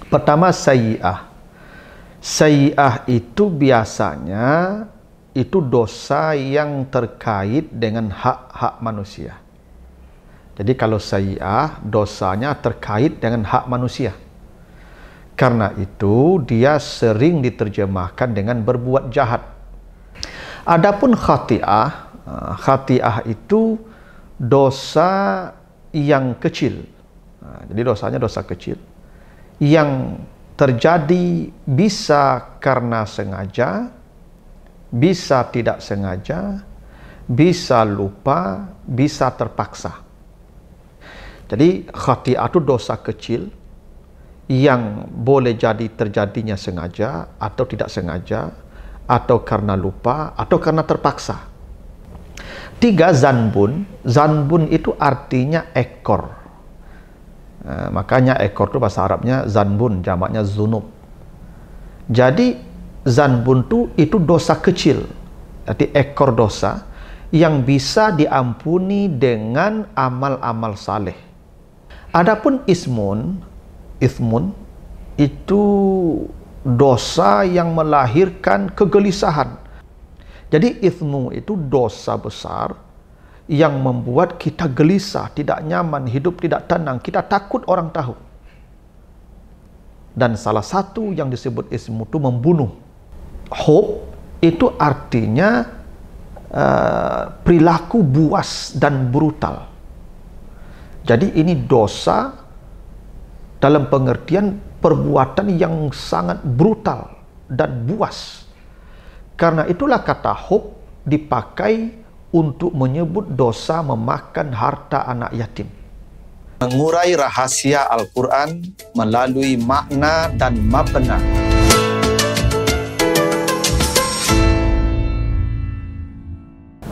Pertama, sayyi'ah. Sayyi'ah itu biasanya itu dosa yang terkait dengan hak-hak manusia. Jadi kalau sayyi'ah, dosanya terkait dengan hak manusia. Karena itu dia sering diterjemahkan dengan berbuat jahat. Adapun khati'ah, khati'ah itu dosa yang kecil. Jadi dosanya dosa kecil yang terjadi bisa karena sengaja, bisa tidak sengaja, bisa lupa, bisa terpaksa. Jadi khati'ah itu dosa kecil yang boleh jadi terjadinya sengaja atau tidak sengaja, atau karena lupa atau karena terpaksa. 3, zanbun. Zanbun itu artinya ekor. Makanya ekor itu bahasa Arabnya zanbun, jamaknya zunub. Jadi zanbun itu dosa kecil. Jadi ekor dosa yang bisa diampuni dengan amal-amal saleh. Adapun ismun itu dosa yang melahirkan kegelisahan. Jadi ismu itu dosa besar yang membuat kita gelisah, tidak nyaman, hidup tidak tenang, kita takut orang tahu. Dan salah satu yang disebut ismu itu membunuh. Hub itu artinya perilaku buas dan brutal. Jadi ini dosa dalam pengertian perbuatan yang sangat brutal dan buas. Karena itulah kata hub dipakai untuk menyebut dosa memakan harta anak yatim. Mengurai rahasia Al-Quran melalui makna dan mabna.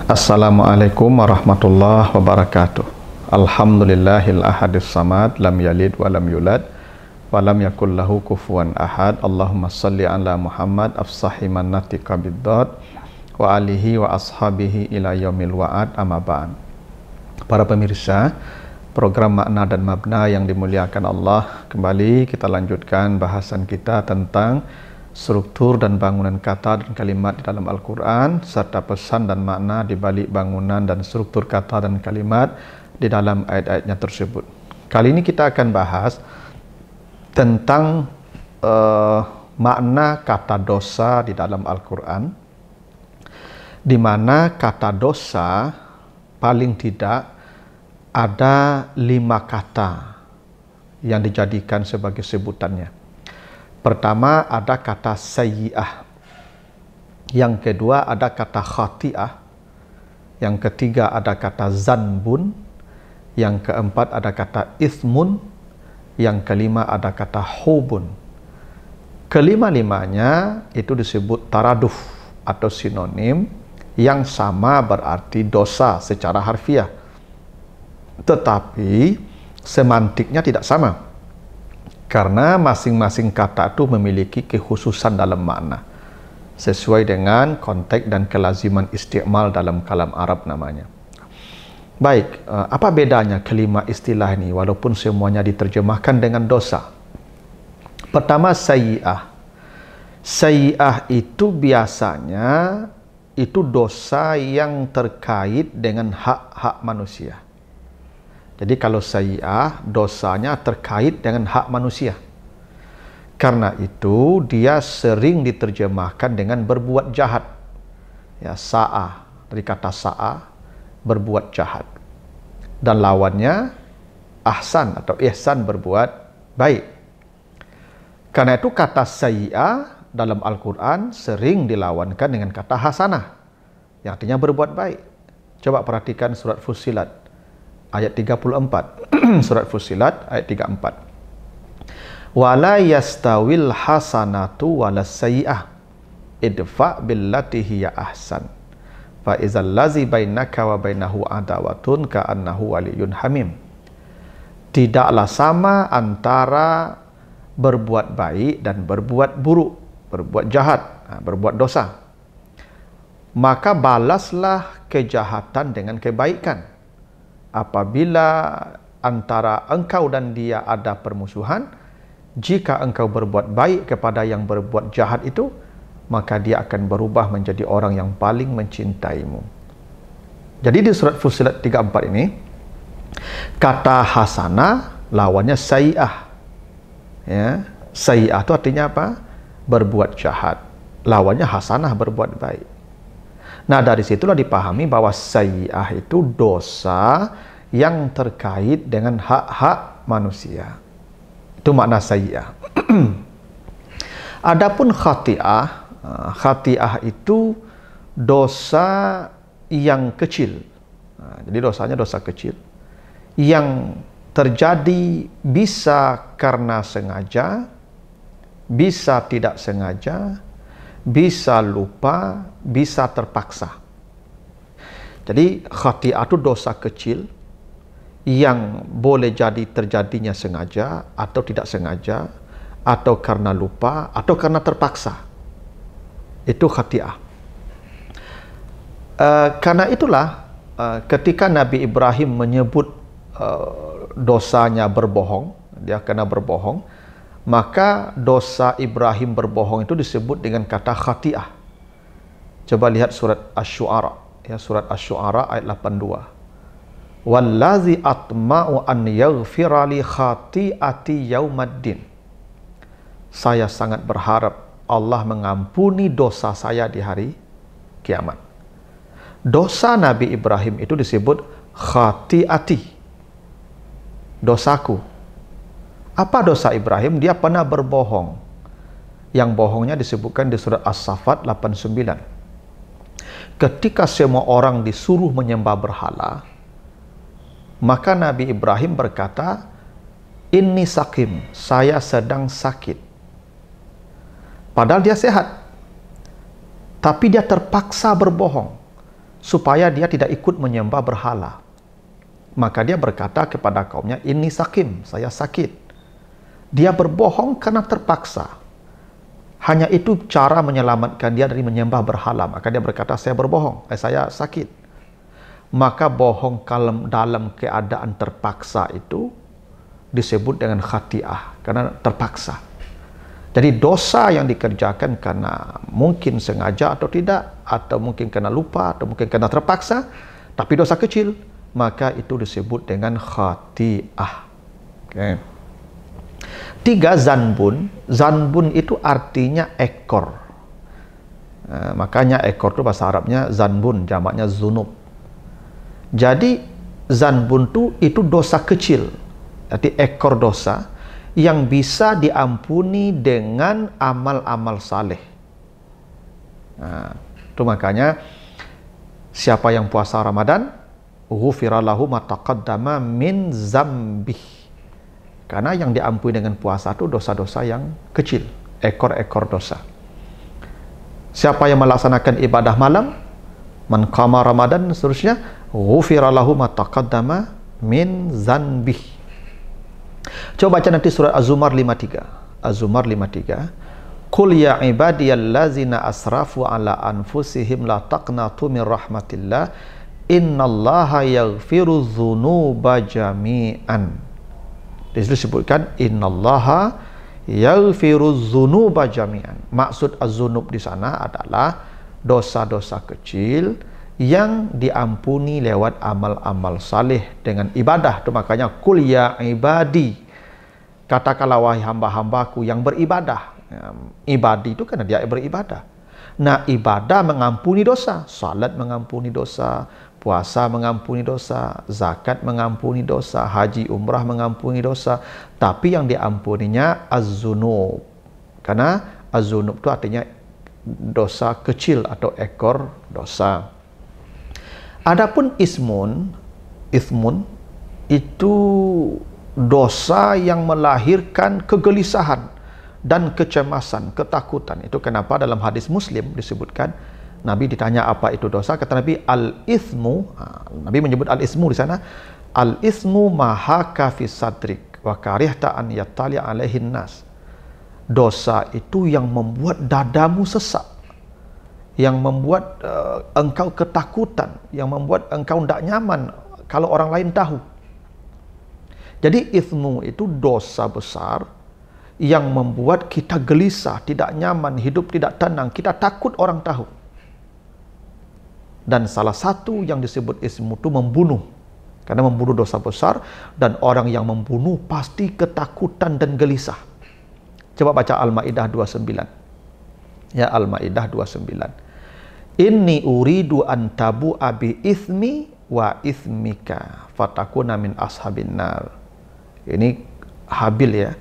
Assalamualaikum warahmatullahi wabarakatuh. Alhamdulillahil ahadis samad, lam yalid wa lam yulad wa lam yakul lahu kufuwan ahad. Allahumma salli ala Muhammad afsahi man natika biddad wa alihi wa ashabihi ila yaumil wa'ad, amma ba'd. Para pemirsa program Makna dan Mabna yang dimuliakan Allah, kembali kita lanjutkan bahasan kita tentang struktur dan bangunan kata dan kalimat di dalam Al-Quran, serta pesan dan makna di balik bangunan dan struktur kata dan kalimat di dalam ayat-ayatnya tersebut. Kali ini kita akan bahas tentang makna kata dosa di dalam Al-Quran, di mana kata dosa paling tidak ada 5 kata yang dijadikan sebagai sebutannya. Pertama ada kata sayyi'ah, yang kedua ada kata khati'ah, yang ketiga ada kata zanbun, yang keempat ada kata ismun, yang kelima ada kata hubun. Kelima-limanya itu disebut taraduf atau sinonim yang sama berarti dosa secara harfiah, tetapi semantiknya tidak sama karena masing-masing kata itu memiliki kekhususan dalam makna sesuai dengan konteks dan kelaziman isti'mal dalam kalam Arab namanya. Baik, apa bedanya kelima istilah ini walaupun semuanya diterjemahkan dengan dosa? Pertama, sayyi'ah. Sayyi'ah itu biasanya itu dosa yang terkait dengan hak-hak manusia. Jadi kalau sayyi'ah, dosanya terkait dengan hak manusia. Karena itu dia sering diterjemahkan dengan berbuat jahat. Ya, sa'a, dari kata sa'a, berbuat jahat. Dan lawannya ahsan atau ihsan, berbuat baik. Karena itu kata sayyi'ah dalam Al-Quran sering dilawankan dengan kata hasanah, yang artinya berbuat baik. Coba perhatikan surat Fussilat ayat 34. Surat Fussilat ayat 34. Wala yastawil hasanatu walas sayyi'ah idfa billati hiya ahsan fa izal lazi bainaka wa bainahu adawatun ka'annahu waliyyun hamim. Tidaklah sama antara berbuat baik dan berbuat buruk, berbuat jahat, berbuat dosa. Maka balaslah kejahatan dengan kebaikan. Apabila antara engkau dan dia ada permusuhan, jika engkau berbuat baik kepada yang berbuat jahat itu, maka dia akan berubah menjadi orang yang paling mencintaimu. Jadi di surat Fussilat 34 ini, kata hasanah lawannya sayyi'ah. Ya, sayyi'ah itu artinya apa? Berbuat jahat. Lawannya hasanah, berbuat baik. Nah, dari situlah dipahami bahwa sayyi'ah itu dosa yang terkait dengan hak-hak manusia. Itu makna sayyi'ah. Adapun khati'ah, khati'ah itu dosa yang kecil. Jadi dosanya dosa kecil yang terjadi bisa karena sengaja, bisa tidak sengaja, bisa lupa, bisa terpaksa. Jadi khati'ah itu dosa kecil yang boleh jadi terjadinya sengaja atau tidak sengaja, atau karena lupa atau karena terpaksa. Itu khati'ah. Karena itulah ketika Nabi Ibrahim menyebut dosanya berbohong, dia kena berbohong, maka dosa Ibrahim berbohong itu disebut dengan kata khati'ah. Coba lihat surat Asy-Syu'ara, ya, surat Asy-Syu'ara ayat 82. Wallazi atma'u an yaghfira li khati'ati yaumaddin. Saya sangat berharap Allah mengampuni dosa saya di hari kiamat. Dosa Nabi Ibrahim itu disebut khati'ati, dosaku. Apa dosa Ibrahim? Dia pernah berbohong. Yang bohongnya disebutkan di surat As-Saffat 89. Ketika semua orang disuruh menyembah berhala, maka Nabi Ibrahim berkata, "Inni sakim, saya sedang sakit." Padahal dia sehat. Tapi dia terpaksa berbohong supaya dia tidak ikut menyembah berhala. Maka dia berkata kepada kaumnya, "Inni sakim, saya sakit." Dia berbohong karena terpaksa. Hanya itu cara menyelamatkan dia dari menyembah berhala. Maka dia berkata, "Saya berbohong, saya sakit." Maka bohong dalam keadaan terpaksa itu disebut dengan khati'ah, karena terpaksa. Jadi dosa yang dikerjakan karena mungkin sengaja atau tidak, atau mungkin karena lupa, atau mungkin karena terpaksa, tapi dosa kecil, maka itu disebut dengan khati'ah. Okay. 3, zanbun. Zanbun itu artinya ekor. Makanya ekor itu bahasa Arabnya zanbun, jamaknya zunub. Jadi zanbun itu dosa kecil, jadi ekor dosa yang bisa diampuni dengan amal-amal saleh. Nah, itu makanya siapa yang puasa Ramadan, ghufira lahu ma taqaddama min zambih. Karena yang diampuni dengan puasa itu dosa-dosa yang kecil, ekor-ekor dosa. Siapa yang melaksanakan ibadah malam, man qama Ramadan dan seterusnya, ghufira lahu ma taqaddama min zanbih. Coba baca nanti surat Az-Zumar 53. Az-Zumar 53. Qul ya ibadiyallazina asrafu ala anfusihim la taqnatu min rahmatillah innallaha yaghfiru dzunuba jami'an. Di situ disebutkan innallaha yaghfiru dzunuba jami'an. Maksud az-dzunub di sana adalah dosa-dosa kecil yang diampuni lewat amal-amal saleh dengan ibadah. Itu makanya qul ya ibadi, katakanlah wahai hamba-hambaku yang beribadah. Ibadi itu karena dia beribadah. Nah, ibadah mengampuni dosa, salat mengampuni dosa, puasa mengampuni dosa, zakat mengampuni dosa, haji umrah mengampuni dosa, tapi yang diampuninya az-dzunub. Karena az-dzunub itu artinya dosa kecil atau ekor dosa. Adapun ismun itu dosa yang melahirkan kegelisahan dan kecemasan, ketakutan. Itu kenapa dalam hadis Muslim disebutkan, Nabi ditanya apa itu dosa, kata Nabi al-ithmu, Nabi menyebut al-ithmu di sana, al-ithmu mahaka fi sadrik wa karihta an yattali alaihin nas. Dosa itu yang membuat dadamu sesak, yang membuat engkau ketakutan, yang membuat engkau tidak nyaman kalau orang lain tahu. Jadi ithmu itu dosa besar yang membuat kita gelisah, tidak nyaman, hidup tidak tenang, kita takut orang tahu. Dan salah satu yang disebut ismu itu membunuh. Karena membunuh dosa besar, dan orang yang membunuh pasti ketakutan dan gelisah. Coba baca Al-Maidah 29. Ya, Al-Maidah 29. Inni uridu an tabu abi ismi wa ismika fatakuna min ashabin nar. Ini Habil ya.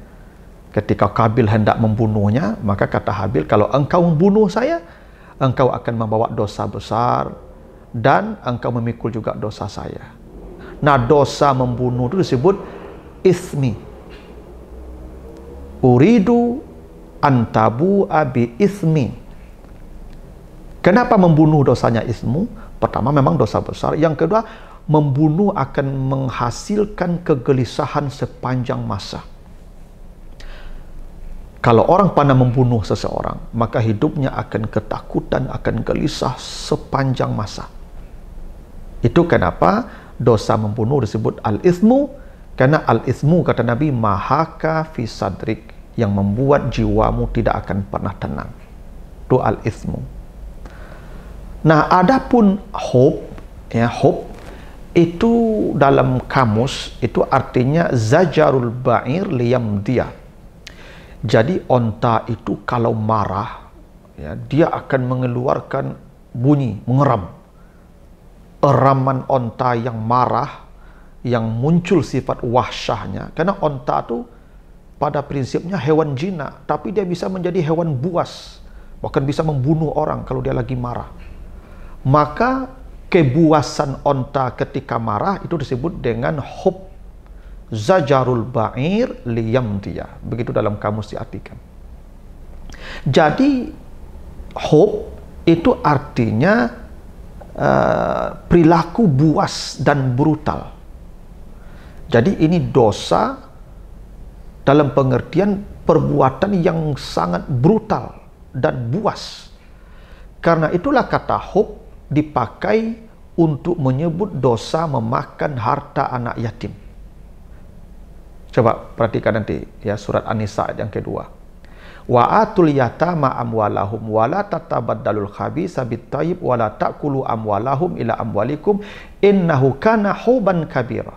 Ketika Kabil hendak membunuhnya, maka kata Habil, kalau engkau membunuh saya, engkau akan membawa dosa besar dan engkau memikul juga dosa saya. Nah, dosa membunuh itu disebut ismi. Uridu antabu abi ismi. Kenapa membunuh dosanya ismu? Pertama, memang dosa besar. Yang kedua, membunuh akan menghasilkan kegelisahan sepanjang masa. Kalau orang pandai membunuh seseorang, maka hidupnya akan ketakutan, akan gelisah sepanjang masa. Itu kenapa dosa membunuh disebut al-ismu, karena al-ismu, kata Nabi, mahaka fi sadrik, yang membuat jiwamu tidak akan pernah tenang. Itu al-ismu. Nah, adapun hub, ya, hub itu dalam kamus itu artinya zajarul ba'ir liyamdiyah. Jadi onta itu kalau marah, ya, dia akan mengeluarkan bunyi, mengeram. Eraman onta yang marah, yang muncul sifat wahsyahnya. Karena onta itu pada prinsipnya hewan jinak, tapi dia bisa menjadi hewan buas, bahkan bisa membunuh orang kalau dia lagi marah. Maka kebuasan onta ketika marah itu disebut dengan hub. Zajarul ba'ir liyamdiyah. Begitu dalam kamus diartikan. Jadi hub itu artinya perilaku buas dan brutal. Jadi ini dosa dalam pengertian perbuatan yang sangat brutal dan buas. Karena itulah kata hub dipakai untuk menyebut dosa memakan harta anak yatim. Coba perhatikan nanti ya, surat An-Nisa ayat yang kedua. Wa atul yatama amwalahum wa la tatabaddalul khabisa bit-thayyib wa la ta'kulu amwalahum ila amwalikum innahu kana huban kabira.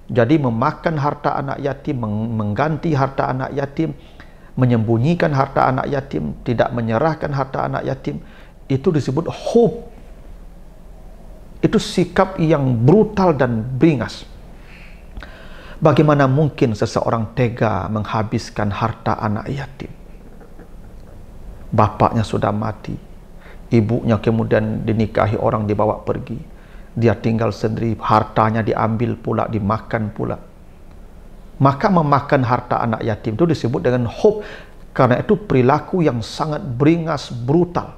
Jadi memakan harta anak yatim, mengganti harta anak yatim, menyembunyikan harta anak yatim, tidak menyerahkan harta anak yatim, itu disebut hub. Itu sikap yang brutal dan beringas. Bagaimana mungkin seseorang tega menghabiskan harta anak yatim? Bapaknya sudah mati, ibunya kemudian dinikahi orang, dibawa pergi, dia tinggal sendiri, hartanya diambil pula, dimakan pula. Maka memakan harta anak yatim itu disebut dengan hub, karena itu perilaku yang sangat beringas, brutal.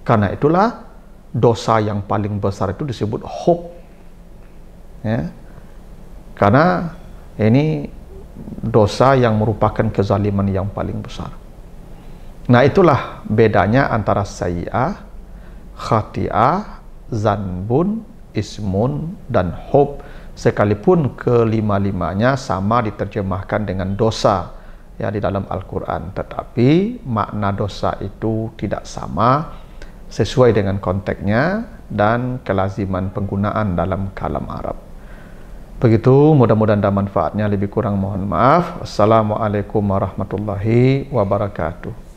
Karena itulah dosa yang paling besar itu disebut hub. Ya. Karena ini dosa yang merupakan kezaliman yang paling besar. Nah, itulah bedanya antara sayyi'ah, khati'ah, zanbun, ismun, dan hub. Sekalipun kelima-limanya sama diterjemahkan dengan dosa ya di dalam Al-Quran, tetapi makna dosa itu tidak sama sesuai dengan konteksnya dan kelaziman penggunaan dalam kalam Arab. Begitu, mudah-mudahan ada manfaatnya. Lebih kurang mohon maaf. Assalamualaikum warahmatullahi wabarakatuh.